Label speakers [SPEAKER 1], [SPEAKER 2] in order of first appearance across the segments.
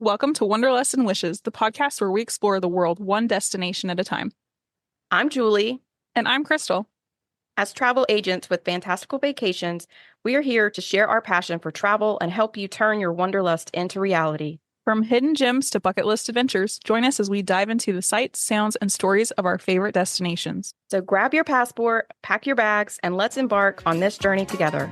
[SPEAKER 1] Welcome to Wanderlust and Wishes, the podcast where we explore the world one destination at a time.
[SPEAKER 2] I'm Julie.
[SPEAKER 1] And I'm Krystle.
[SPEAKER 2] As travel agents with fantastical vacations, we are here to share our passion for travel and help you turn your wanderlust into reality.
[SPEAKER 1] From hidden gems to bucket list adventures, join us as we dive into the sights, sounds, and stories of our favorite destinations.
[SPEAKER 2] So grab your passport, pack your bags, and let's embark on this journey together.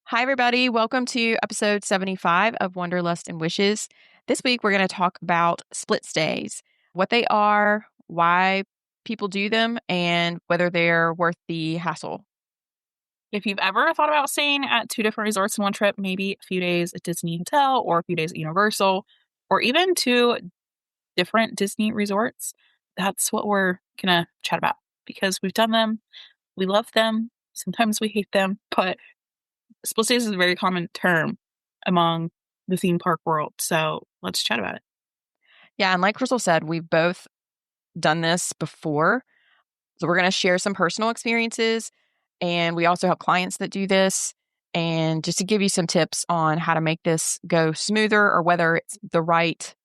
[SPEAKER 3] Hi, everybody. Welcome to episode 75 of Wanderlust and Wishes. This week, we're going to talk about split stays, what they are, why people do them, and whether they're worth the hassle.
[SPEAKER 1] If you've ever thought about staying at two different resorts in one trip, maybe a few days at Disney Hotel or a few days at Universal, or even two different Disney resorts, that's what we're going to chat about because we've done them. We love them. Sometimes we hate them, but split stays is a very common term among the theme park world. So let's chat about it.
[SPEAKER 3] Yeah, and like Krystle said, we've both done this before. So we're going to share some personal experiences. And we also have clients that do this. And just to give you some tips on how to make this go smoother or whether it's the right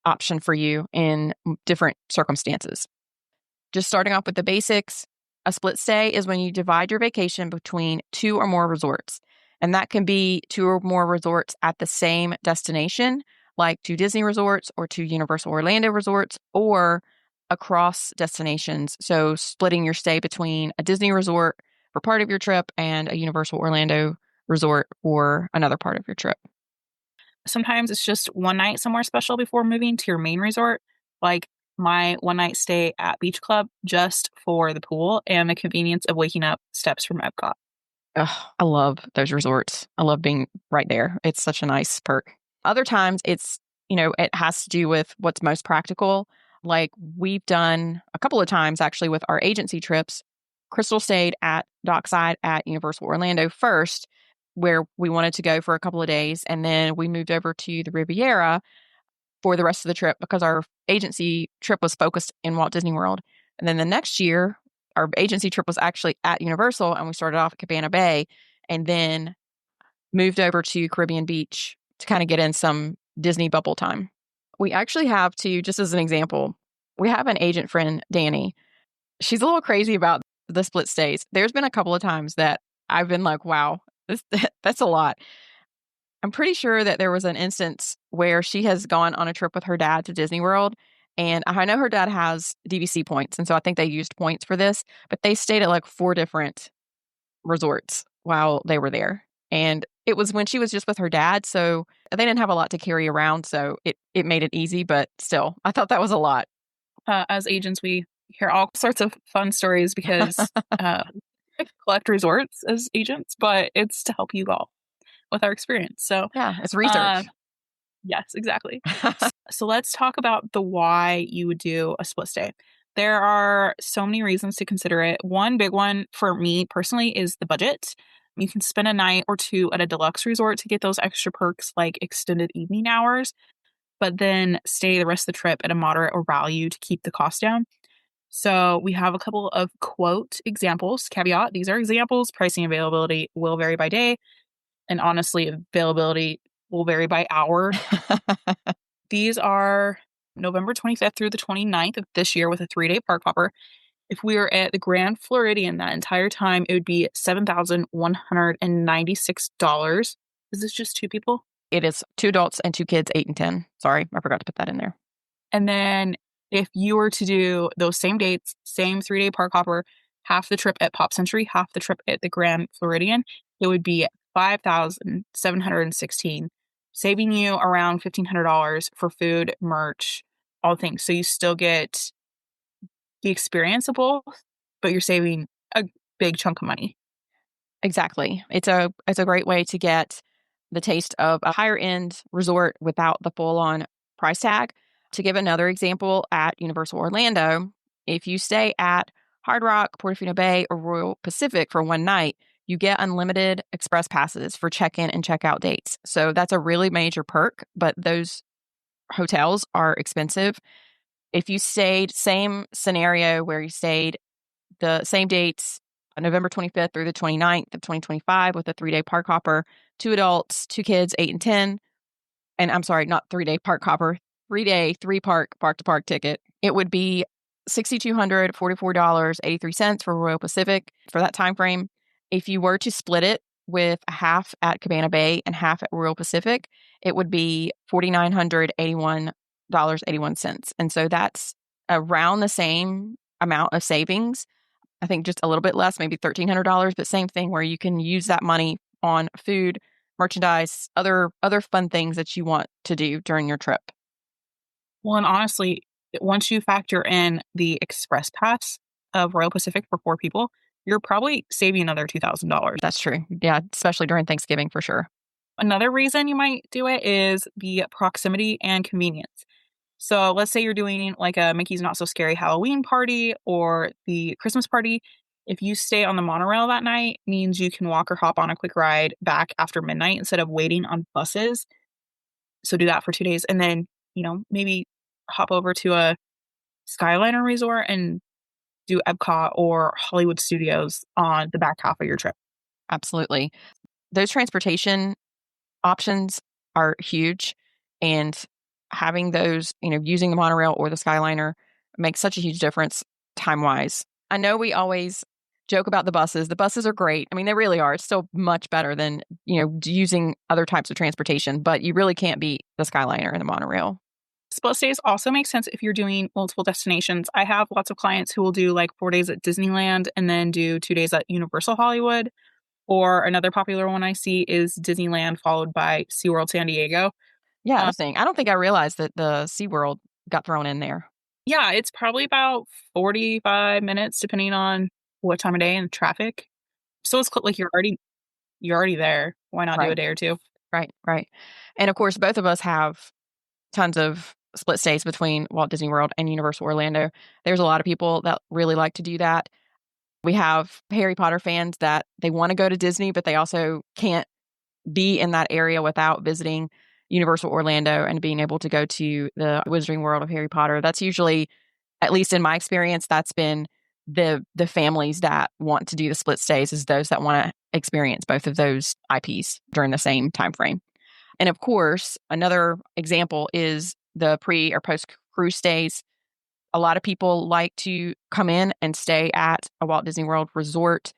[SPEAKER 3] option for you in different circumstances. Just starting off with the basics, a split stay is when you divide your vacation between two or more resorts. And that can be two or more resorts at the same destination, like two Disney resorts or two Universal Orlando resorts, or across destinations. So splitting your stay between a Disney resort for part of your trip and a Universal Orlando resort for another part of your trip.
[SPEAKER 1] Sometimes it's just one night somewhere special before moving to your main resort, like my one night stay at Beach Club just for the pool and the convenience of waking up steps from Epcot.
[SPEAKER 3] Oh, I love those resorts. I love being right there. It's such a nice perk. Other times it's, it has to do with what's most practical. Like we've done a couple of times actually with our agency trips. Krystle stayed at Dockside at Universal Orlando first, where we wanted to go for a couple of days. And then we moved over to the Riviera for the rest of the trip because our agency trip was focused in Walt Disney World. And then the next year, our agency trip was actually at Universal, and we started off at Cabana Bay and then moved over to Caribbean Beach to kind of get in some Disney bubble time. We actually have just as an example, we have an agent friend, Danny. She's a little crazy about the split stays. There's been a couple of times that I've been like, wow, that's a lot. I'm pretty sure that there was an instance where she has gone on a trip with her dad to Disney World. And I know her dad has DVC points. And so I think they used points for this, but they stayed at like 4 different resorts while they were there. And it was when she was just with her dad. So they didn't have a lot to carry around. So it made it easy. But still, I thought that was a lot.
[SPEAKER 1] As agents, we hear all sorts of fun stories because we collect resorts as agents, but it's to help you all with our experience. So
[SPEAKER 3] yeah, it's research.
[SPEAKER 1] Yes, exactly. So let's talk about the why you would do a split stay. There are so many reasons to consider it. One big one for me personally is the budget. You can spend a night or two at a deluxe resort to get those extra perks like extended evening hours, but then stay the rest of the trip at a moderate or value to keep the cost down. So we have a couple of quote examples. Caveat, these are examples. Pricing availability will vary by day. And honestly, availability will vary by hour. These are November 25th through the 29th of this year with a 3-day park hopper. If we were at the Grand Floridian that entire time, it would be $7,196. Is this just 2 people?
[SPEAKER 3] It is 2 adults and 2 kids, 8 and 10. Sorry, I forgot to put that in there.
[SPEAKER 1] And then if you were to do those same dates, same 3-day park hopper, half the trip at Pop Century, half the trip at the Grand Floridian, it would be $5,716, saving you around $1,500 for food, merch, all things. So you still get the experience of both, but you're saving a big chunk of money.
[SPEAKER 3] Exactly. It's a great way to get the taste of a higher end resort without the full on price tag. To give another example, at Universal Orlando, if you stay at Hard Rock, Portofino Bay, or Royal Pacific for one night, you get unlimited express passes for check-in and check-out dates. So that's a really major perk, but those hotels are expensive. If you stayed, same scenario where you stayed the same dates November 25th through the 29th of 2025 with a 3-day park hopper, 2 adults, 2 kids, 8 and 10. And I'm sorry, not 3-day park hopper, 3-day, 3 park to park ticket. It would be $6,244.83 for Royal Pacific for that time frame. If you were to split it with a half at Cabana Bay and half at Royal Pacific, it would be $4,981.81. And so that's around the same amount of savings. I think just a little bit less, maybe $1,300, but same thing where you can use that money on food, merchandise, other fun things that you want to do during your trip.
[SPEAKER 1] Well, and honestly, once you factor in the express pass of Royal Pacific for 4 people, you're probably saving another $2,000.
[SPEAKER 3] That's true. Yeah, especially during Thanksgiving for sure.
[SPEAKER 1] Another reason you might do it is the proximity and convenience. So let's say you're doing like a Mickey's Not So Scary Halloween party or the Christmas party. If you stay on the monorail that night, means you can walk or hop on a quick ride back after midnight instead of waiting on buses. So do that for 2 days and then, maybe hop over to a Skyliner resort and do Epcot or Hollywood Studios on the back half of your trip.
[SPEAKER 3] Absolutely. Those transportation options are huge, and having those, using the monorail or the Skyliner makes such a huge difference time-wise. I know we always joke about the buses. The buses are great. I mean, they really are. It's still much better than, using other types of transportation, but you really can't beat the Skyliner and the monorail.
[SPEAKER 1] Split stays also make sense if you're doing multiple destinations. I have lots of clients who will do like 4 days at Disneyland and then do 2 days at Universal Hollywood. Or another popular one I see is Disneyland followed by SeaWorld San Diego.
[SPEAKER 3] Yeah, I don't think I realized that the SeaWorld got thrown in there.
[SPEAKER 1] Yeah, it's probably about 45 minutes depending on what time of day and traffic. So it's like you're already there. Why not do a day or two?
[SPEAKER 3] Right. And of course, both of us have tons of split stays between Walt Disney World and Universal Orlando. There's a lot of people that really like to do that. We have Harry Potter fans that they want to go to Disney, but they also can't be in that area without visiting Universal Orlando and being able to go to the Wizarding World of Harry Potter. That's usually, at least in my experience, that's been the families that want to do the split stays, is those that want to experience both of those IPs during the same time frame. And of course, another example is the pre or post cruise stays. A lot of people like to come in and stay at a Walt Disney World resort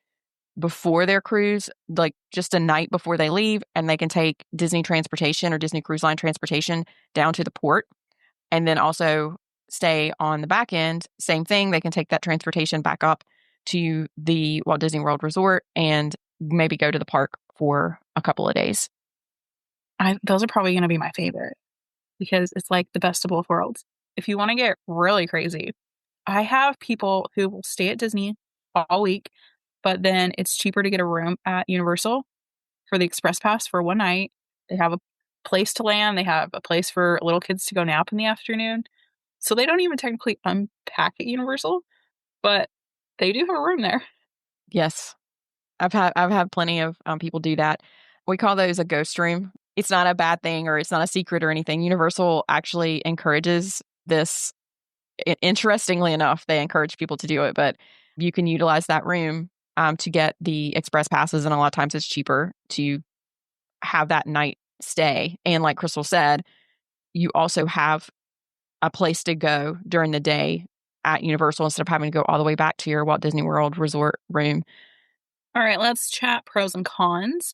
[SPEAKER 3] before their cruise, like just a night before they leave, and they can take Disney transportation or Disney Cruise Line transportation down to the port, and then also stay on the back end. Same thing, they can take that transportation back up to the Walt Disney World Resort and maybe go to the park for a couple of days.
[SPEAKER 1] Those are probably going to be my favorite because it's like the best of both worlds. If you want to get really crazy, I have people who will stay at Disney all week, but then it's cheaper to get a room at Universal for the Express Pass for one night. They have a place to land. They have a place for little kids to go nap in the afternoon. So they don't even technically unpack at Universal, but they do have a room there.
[SPEAKER 3] Yes. I've had plenty of people do that. We call those a ghost room. It's not a bad thing or it's not a secret or anything. Universal actually encourages this. Interestingly enough, they encourage people to do it, but you can utilize that room to get the express passes. And a lot of times it's cheaper to have that night stay. And like Krystle said, you also have a place to go during the day at Universal instead of having to go all the way back to your Walt Disney World resort room.
[SPEAKER 1] All right, let's chat pros and cons,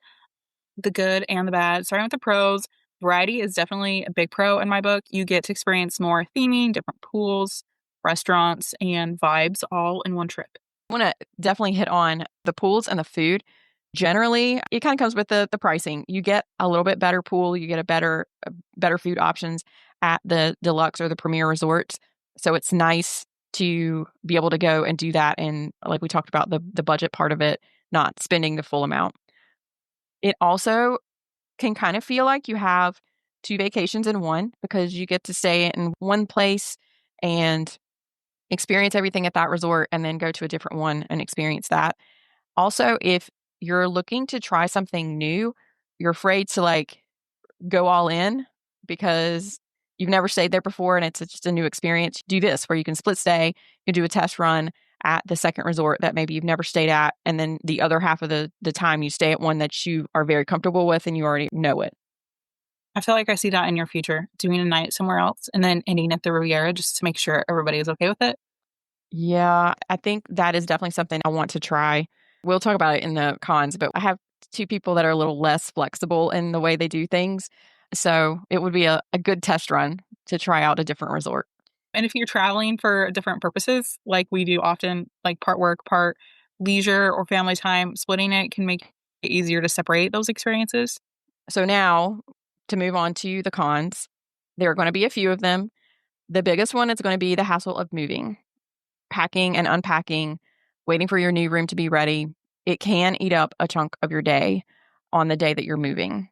[SPEAKER 1] the good and the bad. Starting with the pros, variety is definitely a big pro in my book. You get to experience more theming, different pools, restaurants, and vibes all in one trip.
[SPEAKER 3] I want to definitely hit on the pools and the food. Generally, it kind of comes with the pricing. You get a little bit better pool, you get a better food options at the deluxe or the premier resorts. So it's nice to be able to go and do that. And like we talked about, the budget part of it, not spending the full amount. It also can kind of feel like you have 2 vacations in one because you get to stay in one place and experience everything at that resort and then go to a different one and experience that. Also, if you're looking to try something new, you're afraid to like go all in because you've never stayed there before and it's just a new experience. Do this where you can split stay, you can do a test run at the second resort that maybe you've never stayed at, and then the other half of the time you stay at one that you are very comfortable with and you already know it.
[SPEAKER 1] I feel like I see that in your future, doing a night somewhere else and then ending at the Riviera just to make sure everybody is okay with it.
[SPEAKER 3] Yeah, I think that is definitely something I want to try. We'll talk about it in the cons, but I have two people that are a little less flexible in the way they do things. So it would be a good test run to try out a different resort.
[SPEAKER 1] And if you're traveling for different purposes, like we do often, like part work, part leisure or family time, splitting it can make it easier to separate those experiences.
[SPEAKER 3] So now to move on to the cons, there are going to be a few of them. The biggest one is going to be the hassle of moving, packing and unpacking, waiting for your new room to be ready. It can eat up a chunk of your day on the day that you're moving.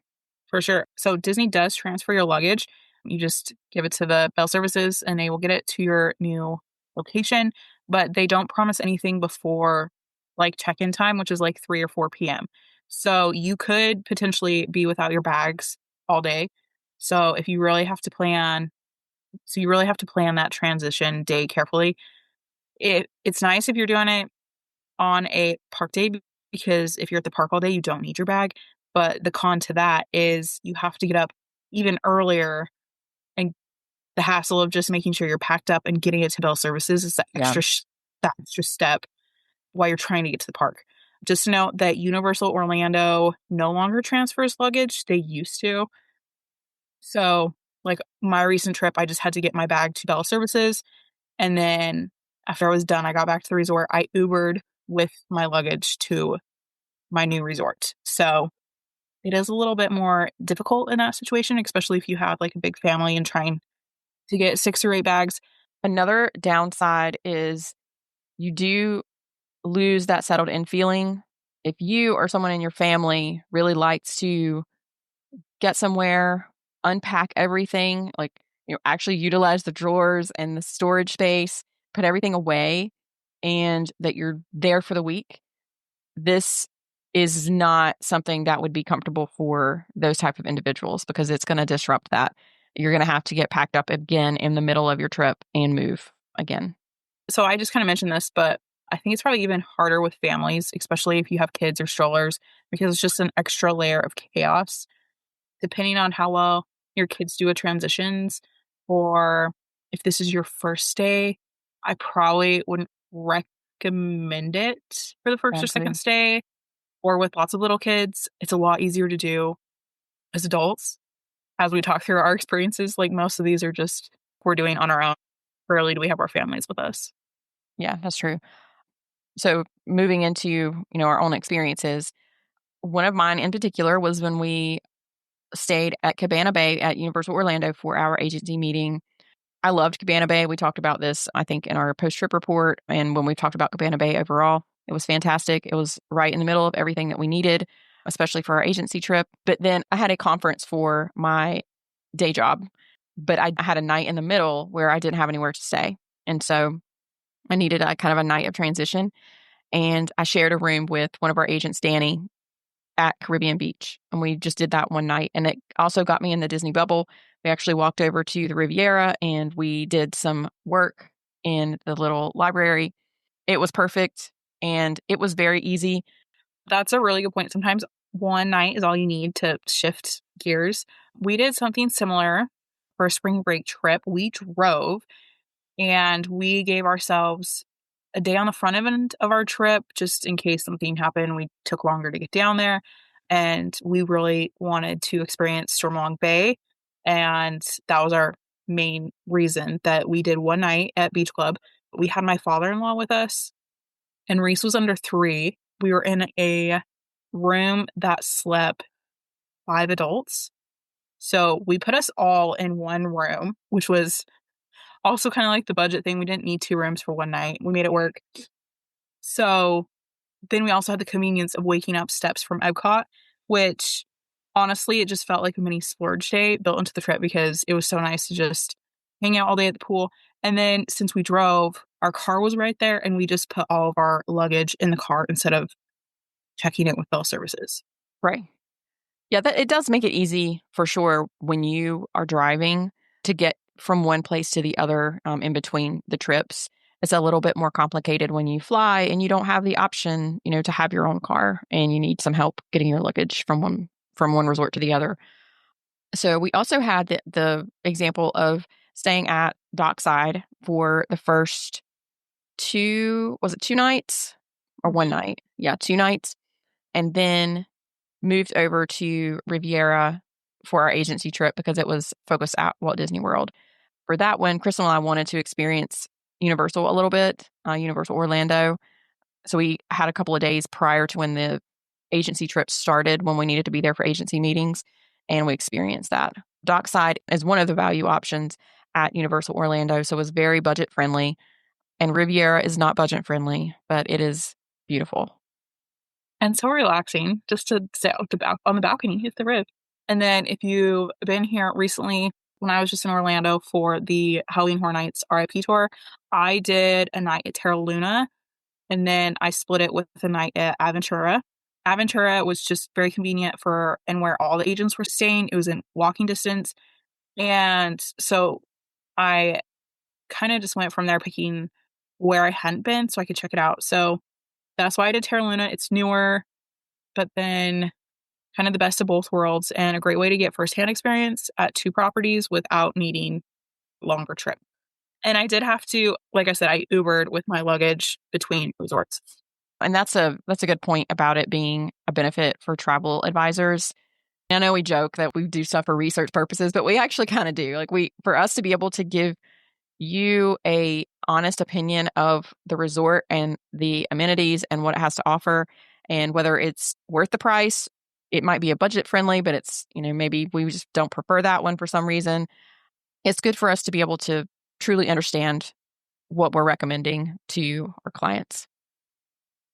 [SPEAKER 1] For sure. So Disney does transfer your luggage. You just give it to the bell services and they will get it to your new location, but they don't promise anything before like check-in time, which is like 3 or 4 p.m. So you could potentially be without your bags all day. So if you really have to plan, so you really have to plan that transition day carefully. It's nice if you're doing it on a park day because if you're at the park all day, you don't need your bag. But the con to that is you have to get up even earlier, and the hassle of just making sure you're packed up and getting it to bell services is
[SPEAKER 3] Yeah.
[SPEAKER 1] that extra step while you're trying to get to the park. Just note that Universal Orlando no longer transfers luggage. They used to. So, like my recent trip, I just had to get my bag to bell services. And then after I was done, I got back to the resort. I Ubered with my luggage to my new resort. So it is a little bit more difficult in that situation, especially if you have like a big family and trying to get 6 or 8 bags.
[SPEAKER 3] Another downside is you do lose that settled in feeling. If you or someone in your family really likes to get somewhere, unpack everything, like, actually utilize the drawers and the storage space, put everything away, and that you're there for the week, this is not something that would be comfortable for those type of individuals because it's going to disrupt that. You're going to have to get packed up again in the middle of your trip and move again.
[SPEAKER 1] So I just kind of mentioned this, but I think it's probably even harder with families, especially if you have kids or strollers, because it's just an extra layer of chaos. Depending on how well your kids do at transitions, or if this is your first stay, I probably wouldn't recommend it for the
[SPEAKER 3] I
[SPEAKER 1] first or
[SPEAKER 3] agree.
[SPEAKER 1] second stay, or with lots of little kids. It's a lot easier to do as adults. As we talk through our experiences, like most of these are just we're doing on our own. Rarely do we have our families with us.
[SPEAKER 3] Yeah, that's true. So moving into, our own experiences, one of mine in particular was when we stayed at Cabana Bay at Universal Orlando for our agency meeting. I loved Cabana Bay. We talked about this, I think, in our post-trip report. And when we talked about Cabana Bay overall, it was fantastic. It was right in the middle of everything that we needed, especially for our agency trip. But then I had a conference for my day job, but I had a night in the middle where I didn't have anywhere to stay. And so I needed a kind of a night of transition. And I shared a room with one of our agents, Danny, at Caribbean Beach. And we just did that one night. And it also got me in the Disney bubble. We actually walked over to the Riviera and we did some work in the little library. It was perfect and it was very easy.
[SPEAKER 1] That's a really good point. Sometimes one night is all you need to shift gears. We did something similar for a spring break trip. We drove and we gave ourselves a day on the front end of our trip just in case something happened. We took longer to get down there and we really wanted to experience Stormalong Bay. And that was our main reason that we did one night at Beach Club. We had my father-in-law with us and Reese was under 3. We were in a room that slept 5 adults. So we put us all in one room, which was also kind of like the budget thing. We didn't need 2 rooms for one night. We made it work. So then we also had the convenience of waking up steps from Epcot, which honestly, it just felt like a mini splurge day built into the trip because it was so nice to just hang out all day at the pool. And then since we drove, our car was right there and we just put all of our luggage in the car instead of checking it with bell services.
[SPEAKER 3] Right. Yeah, it does make it easy for sure when you are driving to get from one place to the other in between the trips. It's a little bit more complicated when you fly and you don't have the option, to have your own car and you need some help getting your luggage from one resort to the other. So we also had the example of staying at Dockside for the first was it 2 nights or one night? Yeah, 2 nights. And then moved over to Riviera for our agency trip because it was focused at Walt Disney World. For that one, Krystle and I wanted to experience Universal a little bit, Universal Orlando. So we had a couple of days prior to when the agency trip started when we needed to be there for agency meetings, and we experienced that. Dockside is one of the value options at Universal Orlando, so it was very budget friendly. And Riviera is not budget friendly, but it is beautiful.
[SPEAKER 1] And so relaxing just to sit on the balcony at the Riv. And then if you've been here recently, when I was just in Orlando for the Halloween Horror Nights RIP tour, I did a night at Terra Luna, and then I split it with a night at Aventura. Aventura was just very convenient and where all the agents were staying. It was in walking distance. And so I kind of just went from there picking where I hadn't been so I could check it out. So that's why I did Terra Luna. It's newer, but then kind of the best of both worlds and a great way to get firsthand experience at two properties without needing a longer trip. And I did have to, like I said, I Ubered with my luggage between resorts.
[SPEAKER 3] And that's a good point about it being a benefit for travel advisors. I know we joke that we do stuff for research purposes, but we actually kind of do. For us to be able to give you a honest opinion of the resort and the amenities and what it has to offer and whether it's worth the price. It might be a budget friendly, but it's, maybe we just don't prefer that one for some reason. It's good for us to be able to truly understand what we're recommending to our clients.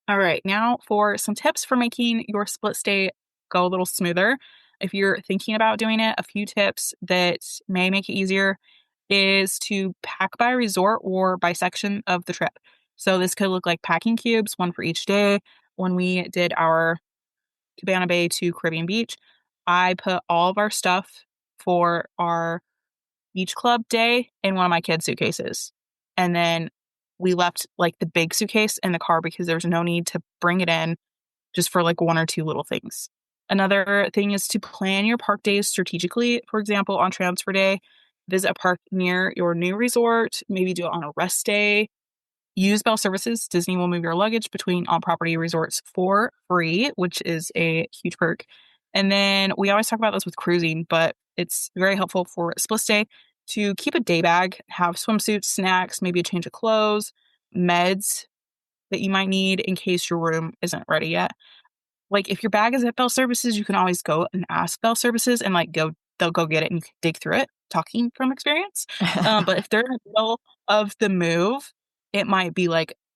[SPEAKER 1] All right, now for some tips for making your split stay go a little smoother. If you're thinking about doing it, a few tips that may make it easier is to pack by resort or by section of the trip. So this could look like packing cubes, one for each day. When we did our Cabana Bay to Caribbean Beach, I put all of our stuff for our beach club day in one of my kids' suitcases. And then we left the big suitcase in the car because there was no need to bring it in just for one or two little things. Another thing is to plan your park days strategically. For example, on transfer day, visit a park near your new resort, maybe do it on a rest day. Use Bell Services. Disney will move your luggage between on-property resorts for free, which is a huge perk. And then we always talk about this with cruising, but it's very helpful for split stay to keep a day bag, have swimsuits, snacks, maybe a change of clothes, meds that you might need in case your room isn't ready yet. If your bag is at Bell Services, you can always go and ask Bell Services and they'll go get it and you can dig through it, talking from experience. But if they're in the middle of the move, it might be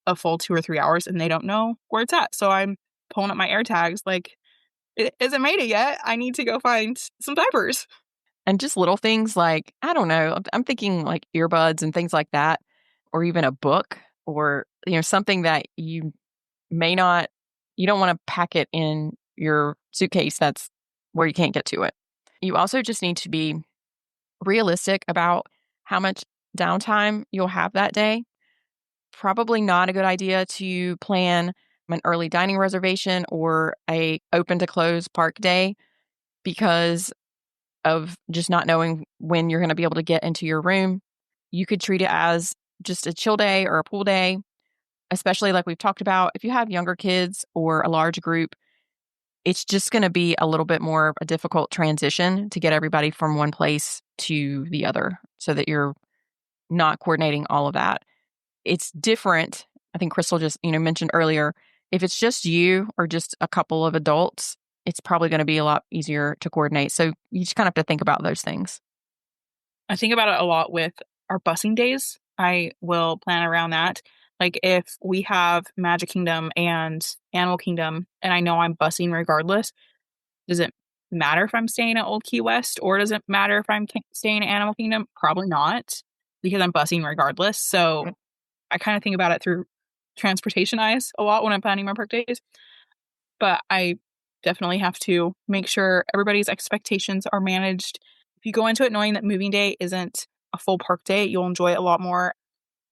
[SPEAKER 1] a full 2 or 3 hours and they don't know where it's at. So I'm pulling up my air tags it hasn't made it yet. I need to go find some diapers.
[SPEAKER 3] And just little things I don't know, I'm thinking earbuds and things like that, or even a book or, something that you don't want to pack it in your suitcase that's where you can't get to it. You also just need to be realistic about how much downtime you'll have that day. Probably not a good idea to plan an early dining reservation or a open to close park day because of just not knowing when you're going to be able to get into your room. You could treat it as just a chill day or a pool day, especially like we've talked about. If you have younger kids or a large group, it's just going to be a little bit more of a difficult transition to get everybody from one place to the other so that you're not coordinating all of that. It's different. I think Krystle just, mentioned earlier, if it's just you or just a couple of adults, it's probably going to be a lot easier to coordinate. So you just kind of have to think about those things.
[SPEAKER 1] I think about it a lot with our busing days. I will plan around that. If we have Magic Kingdom and Animal Kingdom, and I know I'm busing regardless, does it matter if I'm staying at Old Key West or does it matter if I'm staying at Animal Kingdom? Probably not, because I'm busing regardless. So I kind of think about it through transportation eyes a lot when I'm planning my park days. But I definitely have to make sure everybody's expectations are managed. If you go into it knowing that moving day isn't a full park day, you'll enjoy it a lot more.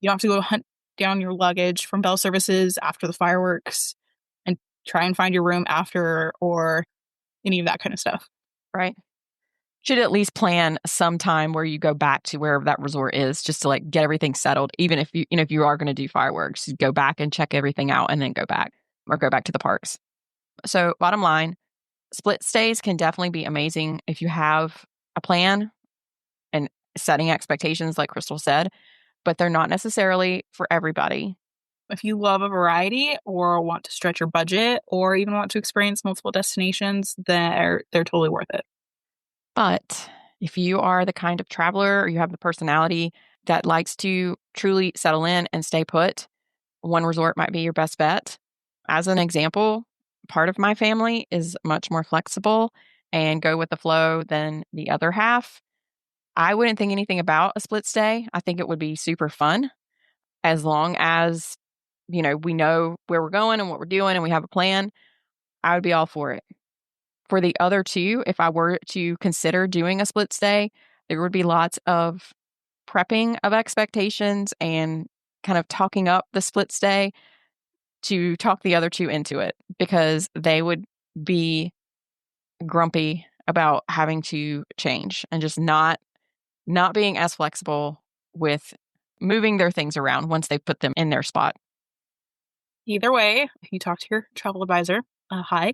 [SPEAKER 1] You don't have to go hunt down your luggage from bell services after the fireworks and try and find your room after or any of that kind of stuff.
[SPEAKER 3] Right. Should at least plan some time where you go back to wherever that resort is just to like get everything settled. Even if if you are going to do fireworks, go back and check everything out and then go back to the parks. So bottom line, split stays can definitely be amazing if you have a plan and setting expectations like Krystle said, but they're not necessarily for everybody.
[SPEAKER 1] If you love a variety or want to stretch your budget or even want to experience multiple destinations, they're totally worth it.
[SPEAKER 3] But if you are the kind of traveler or you have the personality that likes to truly settle in and stay put, one resort might be your best bet. As an example, part of my family is much more flexible and go with the flow than the other half. I wouldn't think anything about a split stay. I think it would be super fun as long as, we know where we're going and what we're doing and we have a plan. I would be all for it. For the other two, if I were to consider doing a split stay, there would be lots of prepping of expectations and kind of talking up the split stay to talk the other two into it because they would be grumpy about having to change and just not being as flexible with moving their things around once they put them in their spot.
[SPEAKER 1] Either way, if you talk to your travel advisor, hi,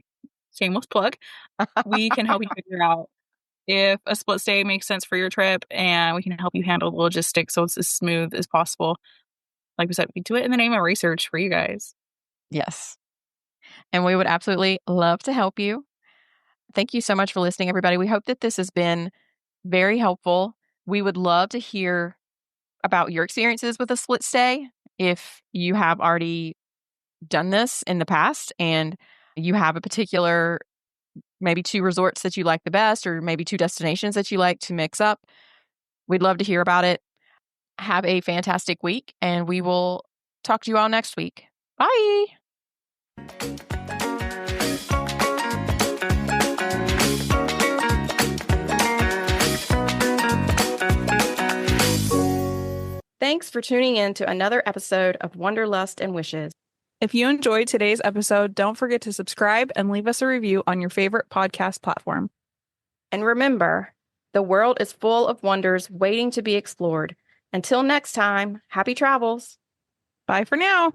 [SPEAKER 1] shameless plug, we can help you figure out if a split stay makes sense for your trip, and we can help you handle the logistics so it's as smooth as possible. Like we said, we do it in the name of research for you guys.
[SPEAKER 3] Yes. And we would absolutely love to help you. Thank you so much for listening, everybody. We hope that this has been very helpful. We would love to hear about your experiences with a split stay. If you have already done this in the past and you have a particular, maybe 2 resorts that you like the best, or maybe 2 destinations that you like to mix up, we'd love to hear about it. Have a fantastic week, and we will talk to you all next week. Bye.
[SPEAKER 2] Thanks for tuning in to another episode of Wanderlust and Wishes.
[SPEAKER 1] If you enjoyed today's episode, don't forget to subscribe and leave us a review on your favorite podcast platform.
[SPEAKER 2] And remember, the world is full of wonders waiting to be explored. Until next time, happy travels.
[SPEAKER 1] Bye for now.